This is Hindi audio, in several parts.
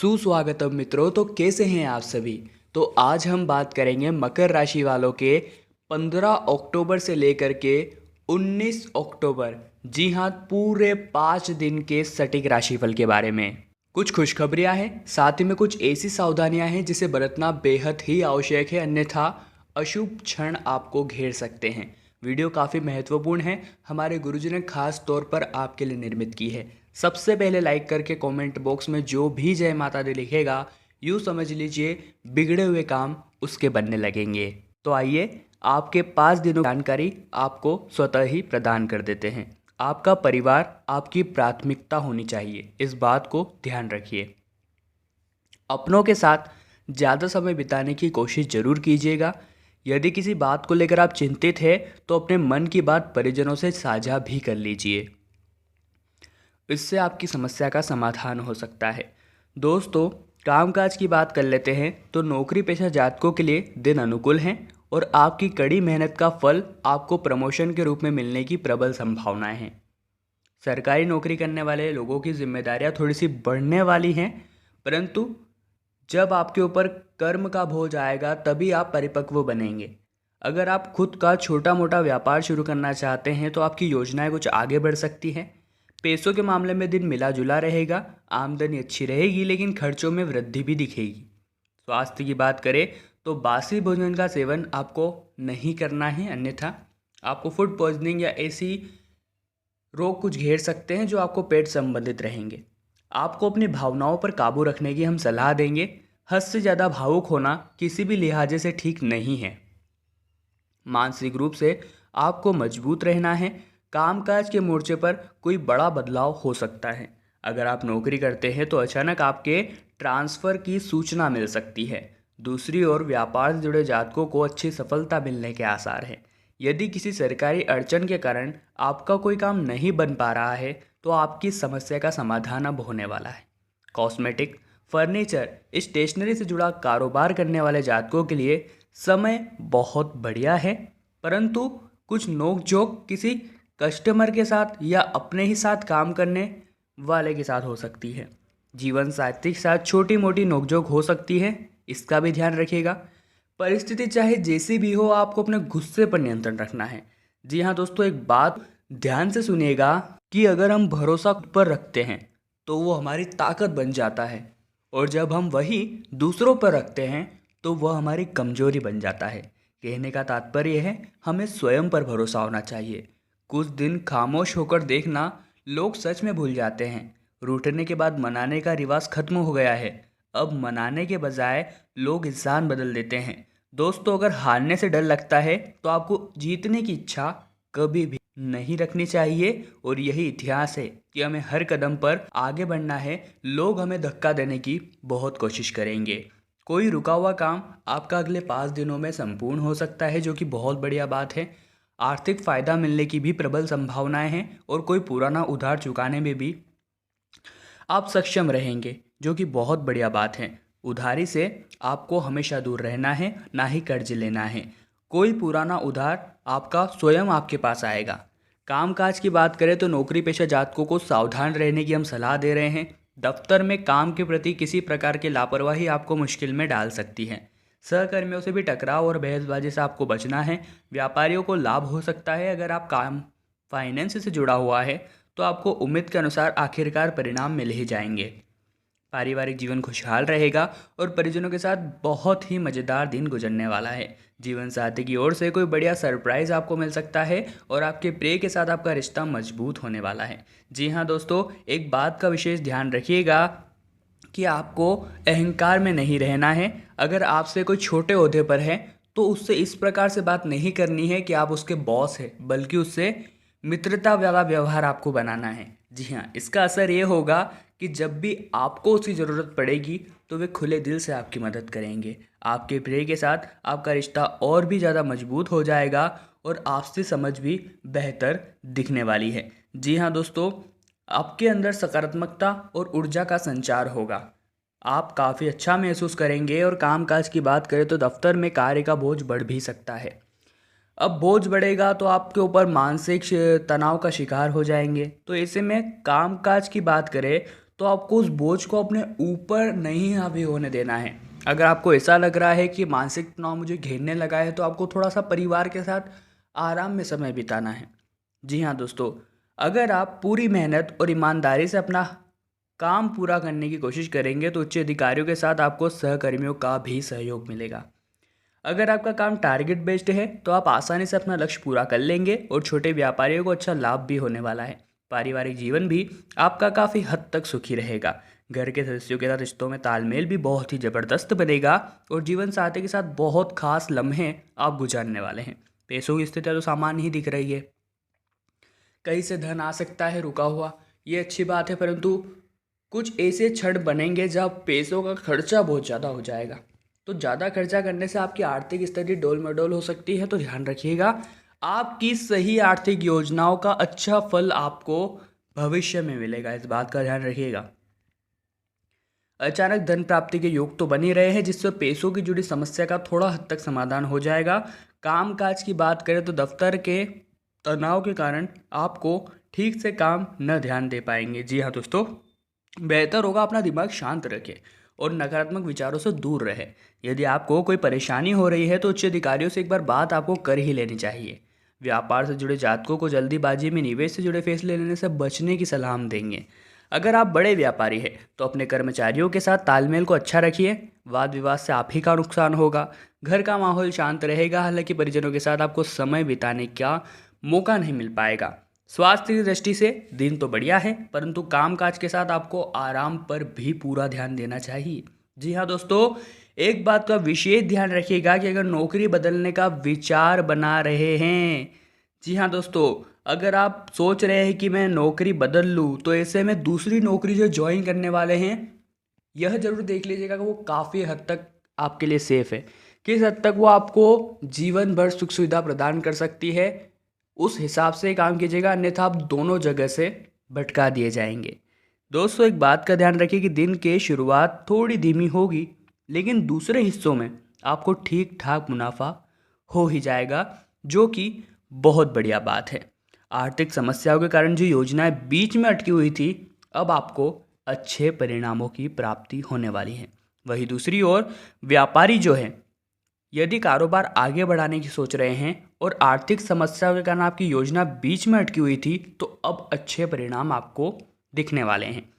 सुस्वागतम मित्रों। तो कैसे हैं आप सभी। तो आज हम बात करेंगे मकर राशि वालों के 15 अक्टूबर से लेकर के 19 अक्टूबर, जी हाँ, पूरे 5 दिन के सटीक राशिफल के बारे में। कुछ खुशखबरियां हैं, साथ ही में कुछ ऐसी सावधानियां हैं जिसे बरतना बेहद ही आवश्यक है, अन्यथा अशुभ क्षण आपको घेर सकते हैं। वीडियो काफ़ी महत्वपूर्ण है, हमारे गुरुजी ने खास तौर पर आपके लिए निर्मित की है। सबसे पहले लाइक करके कमेंट बॉक्स में जो भी जय माता दी लिखेगा, यूँ समझ लीजिए बिगड़े हुए काम उसके बनने लगेंगे। तो आइए आपके 5 दिनों की जानकारी आपको स्वतः ही प्रदान कर देते हैं। आपका परिवार आपकी प्राथमिकता होनी चाहिए, इस बात को ध्यान रखिए। अपनों के साथ ज़्यादा समय बिताने की कोशिश जरूर कीजिएगा। यदि किसी बात को लेकर आप चिंतित हैं तो अपने मन की बात परिजनों से साझा भी कर लीजिए, इससे आपकी समस्या का समाधान हो सकता है। दोस्तों, कामकाज की बात कर लेते हैं तो नौकरी पेशा जातकों के लिए दिन अनुकूल हैं और आपकी कड़ी मेहनत का फल आपको प्रमोशन के रूप में मिलने की प्रबल संभावनाएं हैं। सरकारी नौकरी करने वाले लोगों की जिम्मेदारियां थोड़ी सी बढ़ने वाली हैं, परंतु जब आपके ऊपर कर्म का बोझ आएगा तभी आप परिपक्व बनेंगे। अगर आप खुद का छोटा मोटा व्यापार शुरू करना चाहते हैं तो आपकी योजनाएं कुछ आगे बढ़ सकती हैं। पैसों के मामले में दिन मिला जुला रहेगा, आमदनी अच्छी रहेगी लेकिन खर्चों में वृद्धि भी दिखेगी। स्वास्थ्य की बात करें तो बासी भोजन का सेवन आपको नहीं करना है, अन्यथा आपको फूड पॉइजनिंग या ऐसी रोग कुछ घेर सकते हैं जो आपको पेट संबंधित रहेंगे। आपको अपनी भावनाओं पर काबू रखने की हम सलाह देंगे। हद से ज़्यादा भावुक होना किसी भी लिहाजे से ठीक नहीं है। मानसिक रूप से आपको मजबूत रहना है। कामकाज के मोर्चे पर कोई बड़ा बदलाव हो सकता है। अगर आप नौकरी करते हैं तो अचानक आपके ट्रांसफ़र की सूचना मिल सकती है। दूसरी ओर व्यापार से जुड़े जातकों को अच्छी सफलता मिलने के आसार हैं। यदि किसी सरकारी अड़चन के कारण आपका कोई काम नहीं बन पा रहा है तो आपकी समस्या का समाधान अब होने वाला है। कॉस्मेटिक, फर्नीचर, स्टेशनरी से जुड़ा कारोबार करने वाले जातकों के लिए समय बहुत बढ़िया है, परंतु कुछ नोक-झोंक किसी कस्टमर के साथ या अपने ही साथ काम करने वाले के साथ हो सकती है। जीवन साथी के साथ छोटी मोटी नोक-झोंक हो सकती है, इसका भी ध्यान रखिएगा। परिस्थिति चाहे जैसी भी हो, आपको अपने गुस्से पर नियंत्रण रखना है। जी हाँ दोस्तों, एक बात ध्यान से सुनिएगा कि अगर हम भरोसा खुद पर रखते हैं तो वो हमारी ताकत बन जाता है, और जब हम वही दूसरों पर रखते हैं तो वह हमारी कमजोरी बन जाता है। कहने का तात्पर्य है, हमें स्वयं पर भरोसा होना चाहिए। कुछ दिन खामोश होकर देखना, लोग सच में भूल जाते हैं। रूठने के बाद मनाने का रिवाज खत्म हो गया है। अब मनाने के बजाय लोग इंसान बदल देते हैं। दोस्तों, अगर हारने से डर लगता है तो आपको जीतने की इच्छा कभी भी नहीं रखनी चाहिए, और यही इतिहास है कि हमें हर कदम पर आगे बढ़ना है। लोग हमें धक्का देने की बहुत कोशिश करेंगे। कोई रुका हुआ काम आपका अगले 5 दिनों में संपूर्ण हो सकता है, जो कि बहुत बढ़िया बात है। आर्थिक फायदा मिलने की भी प्रबल संभावनाएं हैं और कोई पुराना उधार चुकाने में भी आप सक्षम रहेंगे, जो कि बहुत बढ़िया बात है। उधारी से आपको हमेशा दूर रहना है, ना ही कर्ज लेना है। कोई पुराना उधार आपका स्वयं आपके पास आएगा। कामकाज की बात करें तो नौकरी पेशा जातकों को सावधान रहने की हम सलाह दे रहे हैं। दफ्तर में काम के प्रति किसी प्रकार की लापरवाही आपको मुश्किल में डाल सकती है। सहकर्मियों से भी टकराव और बहसबाजी से आपको बचना है। व्यापारियों को लाभ हो सकता है। अगर आप काम फाइनेंस से जुड़ा हुआ है तो आपको उम्मीद के अनुसार आखिरकार परिणाम मिल ही जाएंगे। पारिवारिक जीवन खुशहाल रहेगा और परिजनों के साथ बहुत ही मज़ेदार दिन गुजरने वाला है। जीवन साथी की ओर से कोई बढ़िया सरप्राइज आपको मिल सकता है और आपके प्रिय के साथ आपका रिश्ता मजबूत होने वाला है। जी हाँ दोस्तों, एक बात का विशेष ध्यान रखिएगा कि आपको अहंकार में नहीं रहना है। अगर आपसे कोई छोटे ओहदे पर है तो उससे इस प्रकार से बात नहीं करनी है कि आप उसके बॉस हैं, बल्कि उससे मित्रता वाला व्यवहार आपको बनाना है। जी हाँ, इसका असर ये होगा कि जब भी आपको उसकी ज़रूरत पड़ेगी तो वे खुले दिल से आपकी मदद करेंगे। आपके प्रिय के साथ आपका रिश्ता और भी ज़्यादा मजबूत हो जाएगा और आपसी समझ भी बेहतर दिखने वाली है। जी हाँ दोस्तों, आपके अंदर सकारात्मकता और ऊर्जा का संचार होगा। आप काफ़ी अच्छा महसूस करेंगे। और कामकाज की बात करें तो दफ्तर में कार्य का बोझ बढ़ भी सकता है। अब बोझ बढ़ेगा तो आपके ऊपर मानसिक तनाव का शिकार हो जाएंगे। तो ऐसे में कामकाज की बात करें तो तो आपको उस बोझ को अपने ऊपर नहीं हावी होने देना है। अगर आपको ऐसा लग रहा है कि मानसिक तनाव मुझे घेरने लगा है, तो आपको थोड़ा सा परिवार के साथ आराम में समय बिताना है। जी हाँ दोस्तों, अगर आप पूरी मेहनत और ईमानदारी से अपना काम पूरा करने की कोशिश करेंगे तो उच्च अधिकारियों के साथ आपको सहकर्मियों का भी सहयोग मिलेगा। अगर आपका काम टारगेट बेस्ड है तो आप आसानी से अपना लक्ष्य पूरा कर लेंगे और छोटे व्यापारियों को अच्छा लाभ भी होने वाला है। पारिवारिक जीवन भी आपका काफ़ी हद तक सुखी रहेगा। घर के सदस्यों के साथ रिश्तों में तालमेल भी बहुत ही ज़बरदस्त बनेगा और जीवन साथी के साथ बहुत खास लम्हे आप गुजारने वाले हैं। पैसों की स्थिति तो सामान्य ही दिख रही है, कहीं से धन आ सकता है रुका हुआ, ये अच्छी बात है, परंतु कुछ ऐसे क्षण बनेंगे जब पैसों का खर्चा बहुत ज़्यादा हो जाएगा। तो ज़्यादा खर्चा करने से आपकी आर्थिक स्थिति डोलमडोल हो सकती है, तो ध्यान रखिएगा। आपकी सही आर्थिक योजनाओं का अच्छा फल आपको भविष्य में मिलेगा, इस बात का ध्यान रखिएगा। अचानक धन प्राप्ति के योग तो बने रहे हैं, जिससे पैसों की जुड़ी समस्या का थोड़ा हद तक समाधान हो जाएगा। काम काज की बात करें तो दफ्तर के तनाव के कारण आपको ठीक से काम न ध्यान दे पाएंगे। जी हाँ दोस्तों, बेहतर होगा अपना दिमाग शांत रखें और नकारात्मक विचारों से दूर रहे। यदि आपको कोई परेशानी हो रही है तो उच्च अधिकारियों से एक बार बात आपको कर ही लेनी चाहिए। व्यापार से जुड़े जातकों को जल्दीबाजी में निवेश से जुड़े फैसले लेने से बचने की सलाह हम देंगे। अगर आप बड़े व्यापारी हैं तो अपने कर्मचारियों के साथ तालमेल को अच्छा रखिए। वाद विवाद से आप ही का नुकसान होगा। घर का माहौल शांत रहेगा, हालांकि परिजनों के साथ आपको समय बिताने का मौका नहीं मिल पाएगा। स्वास्थ्य की दृष्टि से दिन तो बढ़िया है, परंतु कामकाज के साथ आपको आराम पर भी पूरा ध्यान देना चाहिए। जी हाँ दोस्तों, एक बात का विशेष ध्यान रखिएगा कि अगर नौकरी बदलने का विचार बना रहे हैं, जी हाँ दोस्तों, अगर आप सोच रहे हैं कि मैं नौकरी बदल लूँ, तो ऐसे में दूसरी नौकरी जो ज्वाइन करने वाले हैं, यह जरूर देख लीजिएगा कि वो काफ़ी हद तक आपके लिए सेफ़ है। किस हद तक वो आपको जीवन भर सुख सुविधा प्रदान कर सकती है, उस हिसाब से काम कीजिएगा, अन्यथा आप दोनों जगह से भटका दिए जाएंगे। दोस्तों, एक बात का ध्यान रखिए कि दिन की शुरुआत थोड़ी धीमी होगी, लेकिन दूसरे हिस्सों में आपको ठीक ठाक मुनाफा हो ही जाएगा, जो कि बहुत बढ़िया बात है। आर्थिक समस्याओं के कारण जो योजनाएं बीच में अटकी हुई थी, अब आपको अच्छे परिणामों की प्राप्ति होने वाली है। वही दूसरी ओर व्यापारी जो है, यदि कारोबार आगे बढ़ाने की सोच रहे हैं और आर्थिक समस्याओं के कारण आपकी योजना बीच में अटकी हुई थी, तो अब अच्छे परिणाम आपको दिखने वाले हैं।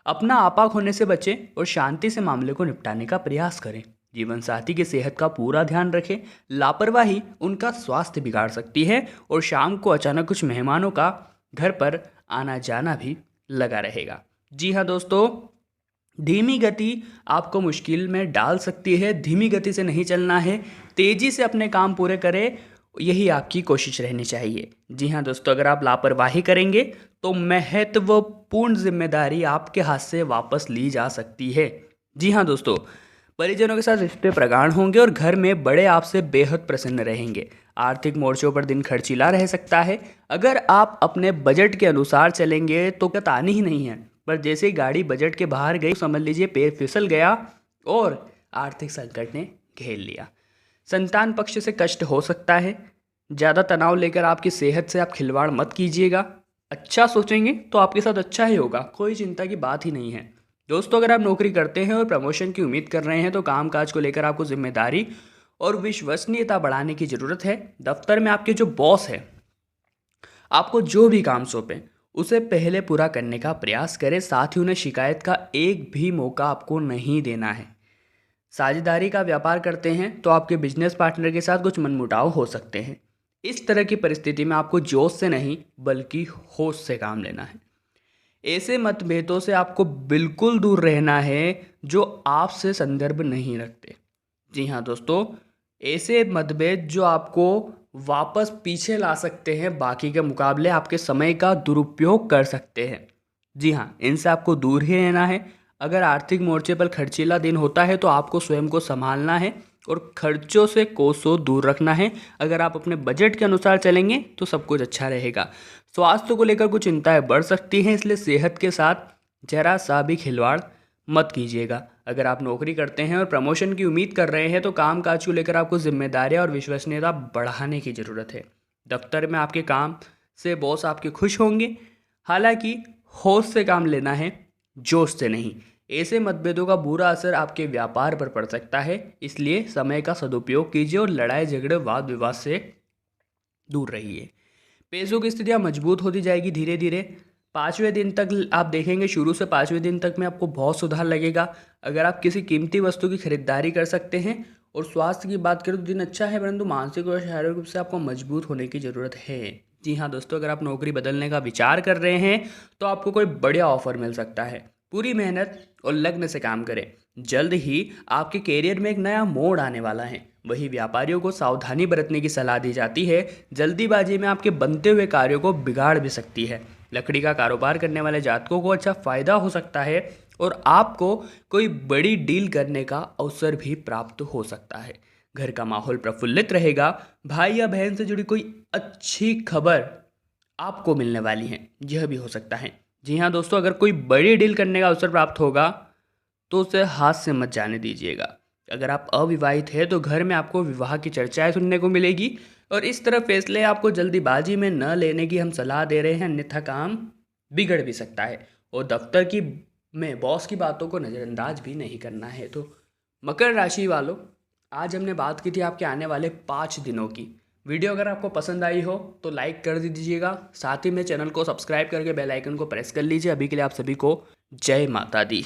अपना आपा खोने से बचें और शांति से मामले को निपटाने का प्रयास करें। जीवन साथी की सेहत का पूरा ध्यान रखें। लापरवाही उनका स्वास्थ्य बिगाड़ सकती है और शाम को अचानक कुछ मेहमानों का घर पर आना जाना भी लगा रहेगा। जी हाँ दोस्तों, धीमी गति आपको मुश्किल में डाल सकती है। धीमी गति से नहीं चलना है, तेजी से अपने काम पूरे करें, यही आपकी कोशिश रहनी चाहिए। जी हाँ दोस्तों, अगर आप लापरवाही करेंगे तो महत्वपूर्ण जिम्मेदारी आपके हाथ से वापस ली जा सकती है। जी हाँ दोस्तों, परिजनों के साथ रिश्ते प्रगाढ़ होंगे और घर में बड़े आपसे बेहद प्रसन्न रहेंगे। आर्थिक मोर्चों पर दिन खर्चीला रह सकता है। अगर आप अपने बजट के अनुसार चलेंगे तो दिक्कत आनी ही नहीं है, पर जैसे ही गाड़ी बजट के बाहर गई, समझ लीजिए पैर फिसल गया और आर्थिक संकट ने घेर लिया। संतान पक्ष से कष्ट हो सकता है। ज़्यादा तनाव लेकर आपकी सेहत से आप खिलवाड़ मत कीजिएगा। अच्छा सोचेंगे तो आपके साथ अच्छा ही होगा, कोई चिंता की बात ही नहीं है। दोस्तों, अगर आप नौकरी करते हैं और प्रमोशन की उम्मीद कर रहे हैं तो कामकाज को लेकर आपको जिम्मेदारी और विश्वसनीयता बढ़ाने की ज़रूरत है। दफ्तर में आपके जो बॉस है, आपको जो भी काम सौंपें उसे पहले पूरा करने का प्रयास करें। साथ ही उन्हें शिकायत का एक भी मौका आपको नहीं देना है। साझेदारी का व्यापार करते हैं तो आपके बिजनेस पार्टनर के साथ कुछ मनमुटाव हो सकते हैं। इस तरह की परिस्थिति में आपको जोश से नहीं बल्कि होश से काम लेना है। ऐसे मतभेदों से आपको बिल्कुल दूर रहना है जो आपसे संदर्भ नहीं रखते। जी हाँ दोस्तों, ऐसे मतभेद जो आपको वापस पीछे ला सकते हैं, बाकी के मुकाबले आपके समय का दुरुपयोग कर सकते हैं। जी हाँ, इनसे आपको दूर ही रहना है। अगर आर्थिक मोर्चे पर खर्चीला दिन होता है तो आपको स्वयं को संभालना है और खर्चों से कोसों दूर रखना है। अगर आप अपने बजट के अनुसार चलेंगे तो सब कुछ अच्छा रहेगा। स्वास्थ्य को लेकर कुछ चिंताएं बढ़ सकती हैं, इसलिए सेहत के साथ जरा सा भी खिलवाड़ मत कीजिएगा। अगर आप नौकरी करते हैं और प्रमोशन की उम्मीद कर रहे हैं तो कामकाज को लेकर आपको जिम्मेदारियां और विश्वसनीयता बढ़ाने की ज़रूरत है। दफ्तर में आपके काम से बॉस आपके खुश होंगे, हालांकि होश से काम लेना है। जोश से नहीं। ऐसे मतभेदों का बुरा असर आपके व्यापार पर पड़ सकता है, इसलिए समय का सदुपयोग कीजिए और लड़ाई झगड़े वाद विवाद से दूर रहिए। पैसों की स्थितियाँ मजबूत होती जाएगी धीरे धीरे। 5वें दिन तक आप देखेंगे, शुरू से 5वें दिन तक में आपको बहुत सुधार लगेगा। अगर आप किसी कीमती वस्तु की खरीदारी कर सकते हैं। और स्वास्थ्य की बात करें तो दिन अच्छा है, परंतु मानसिक और शारीरिक रूप से आपको मजबूत होने की ज़रूरत है। जी हाँ दोस्तों, अगर आप नौकरी बदलने का विचार कर रहे हैं तो आपको कोई बढ़िया ऑफर मिल सकता है। पूरी मेहनत और लगन से काम करें, जल्द ही आपके करियर में एक नया मोड़ आने वाला है। वही व्यापारियों को सावधानी बरतने की सलाह दी जाती है, जल्दीबाजी में आपके बनते हुए कार्यों को बिगाड़ भी सकती है। लकड़ी का कारोबार करने वाले जातकों को अच्छा फायदा हो सकता है और आपको कोई बड़ी डील करने का अवसर भी प्राप्त हो सकता है। घर का माहौल प्रफुल्लित रहेगा। भाई या बहन से जुड़ी कोई अच्छी खबर आपको मिलने वाली है, यह भी हो सकता है। जी हाँ दोस्तों, अगर कोई बड़ी डील करने का अवसर प्राप्त होगा तो उसे हाथ से मत जाने दीजिएगा। अगर आप अविवाहित हैं तो घर में आपको विवाह की चर्चाएं सुनने को मिलेगी और इस तरह फैसले आपको जल्दीबाजी में न लेने की हम सलाह दे रहे हैं, अन्यथा काम बिगड़ भी सकता है। और दफ्तर की में बॉस की बातों को नज़रअंदाज भी नहीं करना है। तो मकर राशि वालों, आज हमने बात की थी आपके आने वाले 5 दिनों की। वीडियो अगर आपको पसंद आई हो तो लाइक कर दीजिएगा, साथ ही में चैनल को सब्सक्राइब करके बेल आइकन को प्रेस कर लीजिए। अभी के लिए आप सभी को जय माता दी।